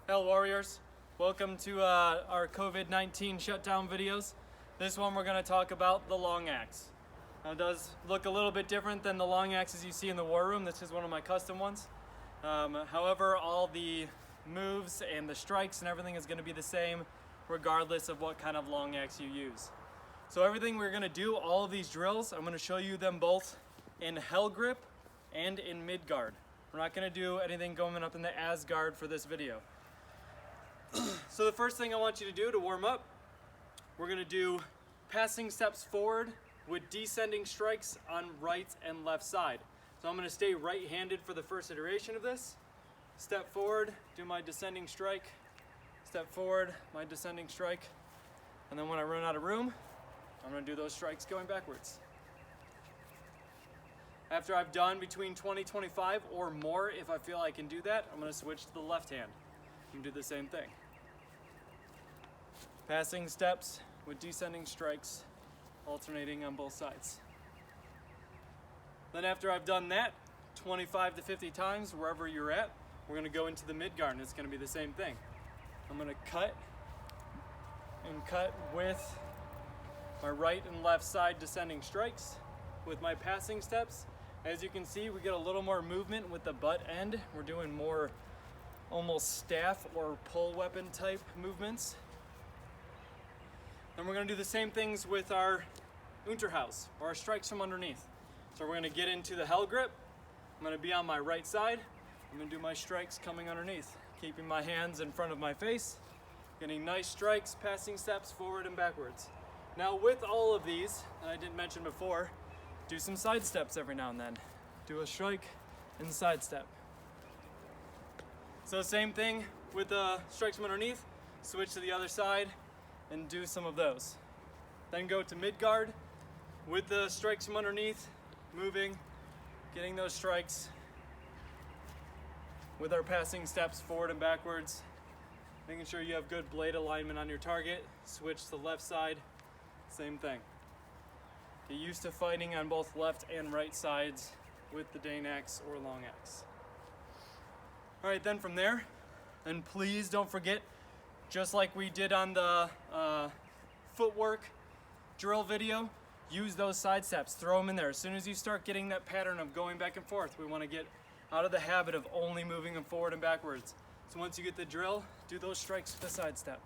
Hell Warriors, welcome to our COVID-19 shutdown videos. This one we're going to talk about the long axe. Now it does look a little bit different than the long axes you see in the war room. This is one of my custom ones. However, all the moves and the strikes and everything is going to be the same regardless of what kind of long axe you use. So everything we're going to do, all of these drills, I'm going to show you them both in hell grip and in mid guard. We're not going to do anything going up in the Asgard for this video. So the first thing I want you to do to warm up, we're going to do passing steps forward with descending strikes on right and left side. So I'm going to stay right-handed for the first iteration of this. Step forward, do my descending strike. Step forward, my descending strike. And then when I run out of room, I'm going to do those strikes going backwards. After I've done between 20, 25 or more, if I feel I can do that, I'm going to switch to the left hand and do the same thing. Passing steps with descending strikes, alternating on both sides. Then after I've done that, 25 to 50 times, wherever you're at, we're going to go into the mid guard and it's going to be the same thing. I'm going to cut with my right and left side descending strikes with my passing steps. As you can see, we get a little more movement with the butt end. We're doing more almost staff or pull weapon type movements. Then we're going to do the same things with our Unterhaus, or our strikes from underneath. So we're going to get into the hell grip. I'm going to be on my right side. I'm going to do my strikes coming underneath, keeping my hands in front of my face, getting nice strikes, passing steps forward and backwards. Now with all of these, and I didn't mention before, do some side steps every now and then. Do a strike and side step. So same thing with the strikes from underneath, switch to the other side and do some of those. Then go to mid guard with the strikes from underneath, moving, getting those strikes with our passing steps forward and backwards, making sure you have good blade alignment on your target. Switch to the left side, same thing. Get used to fighting on both left and right sides with the Dane axe or long axe. All right, then from there, and please don't forget, just like we did on the footwork drill video, use those side steps, throw them in there. As soon as you start getting that pattern of going back and forth, we want to get out of the habit of only moving them forward and backwards. So once you get the drill, do those strikes with the side step.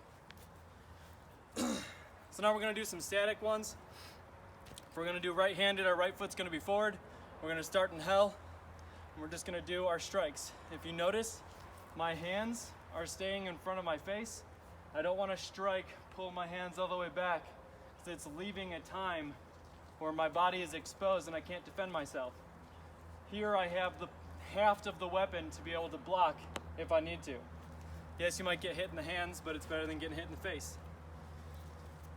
So now we're going to do some static ones. If we're going to do right-handed, our right foot's going to be forward. We're going to start in hell, and we're just going to do our strikes. If you notice, my hands are staying in front of my face. I don't want to strike, pull my hands all the way back, because it's leaving a time where my body is exposed and I can't defend myself. Here I have the haft of the weapon to be able to block if I need to. Yes, you might get hit in the hands, but it's better than getting hit in the face.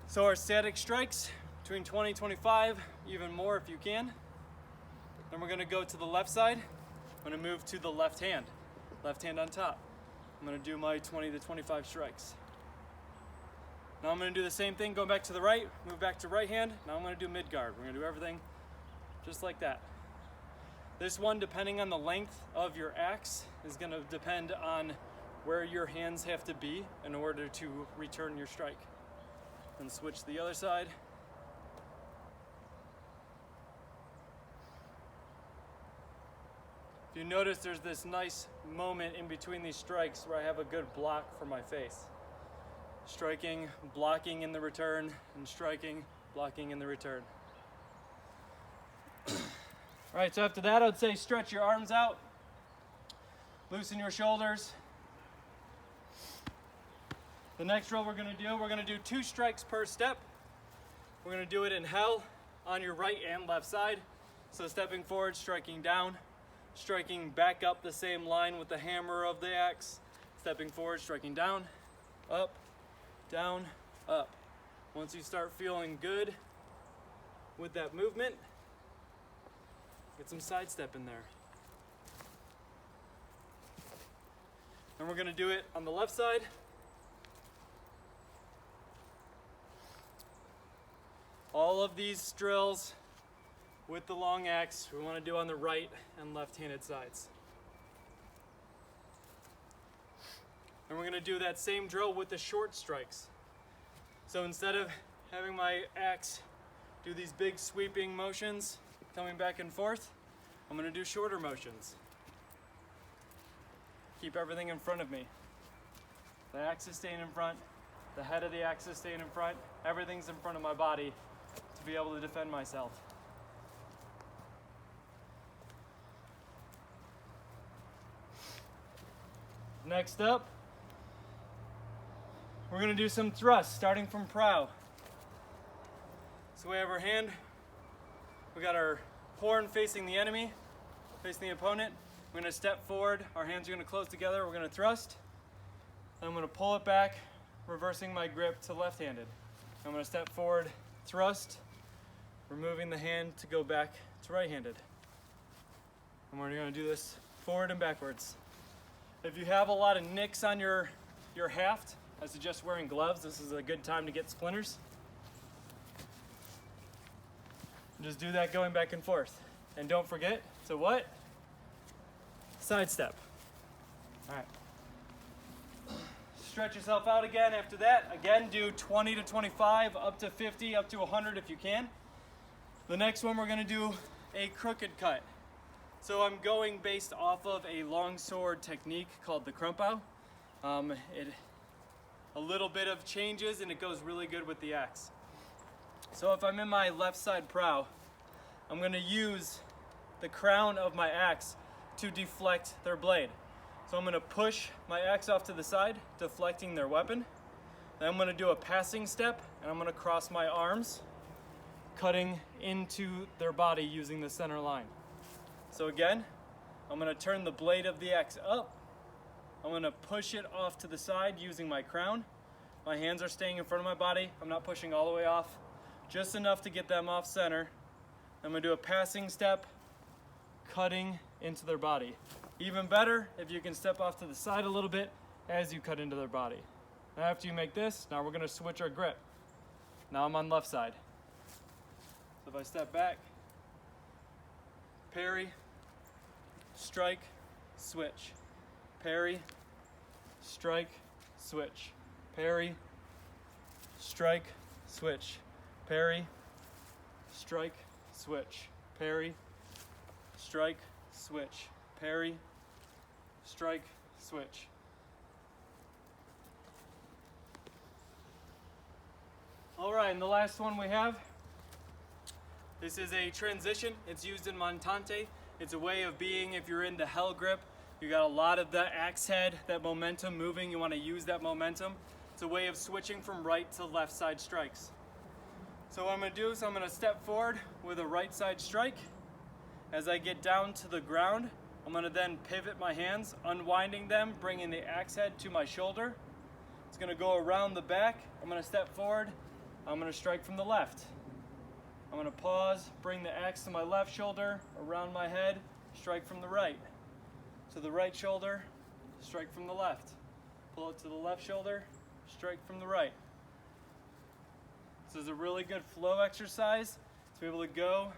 So our static strikes, between 20, 25, even more if you can. Then we're going to go to the left side. I'm going to move to the left hand on top. I'm going to do my 20 to 25 strikes. Now I'm going to do the same thing, going back to the right, move back to right hand. Now I'm going to do mid guard. We're going to do everything just like that. This one, depending on the length of your axe, is going to depend on where your hands have to be in order to return your strike. Then switch to the other side. If you notice, there's this nice moment in between these strikes where I have a good block for my face. Striking, blocking in the return, and striking, blocking in the return. All right, so after that, I would say stretch your arms out, loosen your shoulders. The next drill we're going to do 2 strikes per step. We're going to do it in hell on your right and left side. So stepping forward, striking down, striking back up the same line with the hammer of the axe, stepping forward, striking down, up, down, up. Once you start feeling good with that movement, get some side step in there. And we're going to do it on the left side. All of these drills with the long axe we want to do on the right and left-handed sides. And we're gonna do that same drill with the short strikes. So instead of having my axe do these big sweeping motions, coming back and forth, I'm gonna do shorter motions. Keep everything in front of me. The axe is staying in front, the head of the axe is staying in front, everything's in front of my body to be able to defend myself. Next up, we're gonna do some thrusts, starting from prow. So we have our hand, we got our horn facing the enemy, facing the opponent. We're gonna step forward, our hands are gonna close together, we're gonna thrust. Then I'm gonna pull it back, reversing my grip to left-handed. I'm gonna step forward, thrust, removing the hand to go back to right-handed. And we're gonna do this forward and backwards. If you have a lot of nicks on your haft, I suggest wearing gloves. This is a good time to get splinters. Just do that going back and forth. And don't forget to what? Side step. All right. Stretch yourself out again after that. Again, do 20 to 25, up to 50, up to 100 if you can. The next one we're gonna do a crooked cut. So I'm going based off of a longsword technique called the crumpau. A little bit of changes and it goes really good with the axe. So if I'm in my left side prow, I'm gonna use the crown of my axe to deflect their blade. So I'm gonna push my axe off to the side, deflecting their weapon. Then I'm gonna do a passing step and I'm gonna cross my arms, cutting into their body using the center line. So again, I'm gonna turn the blade of the axe up. I'm gonna push it off to the side using my crown. My hands are staying in front of my body. I'm not pushing all the way off, just enough to get them off center. I'm gonna do a passing step, cutting into their body. Even better if you can step off to the side a little bit as you cut into their body. Now after you make this, now we're gonna switch our grip. Now I'm on left side. So if I step back, parry, strike, switch. Parry, strike, switch. Parry, strike, switch. Parry, strike, switch. Parry, strike, switch. Parry, strike, switch. All right, and the last one we have, this is a transition. It's used in Montante. It's a way of being, if you're into hell grip, you got a lot of the axe head, that momentum moving, you want to use that momentum. It's a way of switching from right to left side strikes. So what I'm going to do is I'm going to step forward with a right side strike. As I get down to the ground, I'm going to then pivot my hands, unwinding them, bringing the axe head to my shoulder. It's going to go around the back. I'm going to step forward. I'm going to strike from the left. I'm going to pause, bring the axe to my left shoulder, around my head, strike from the right. To the right shoulder, strike from the left. Pull it to the left shoulder, strike from the right. This is a really good flow exercise to be able to go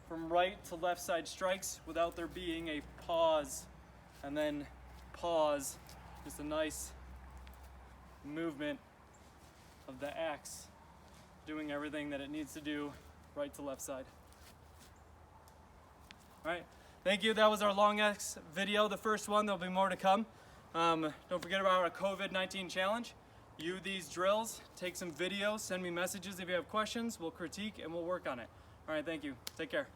from right to left side strikes without there being a pause and then pause. Just a nice movement of the axe doing everything that it needs to do right to left side. All right. Thank you. That was our long axe video, the first one. There'll be more to come. Don't forget about our COVID-19 challenge. You these drills, take some videos, send me messages if you have questions. We'll critique and we'll work on it. All right, thank you. Take care.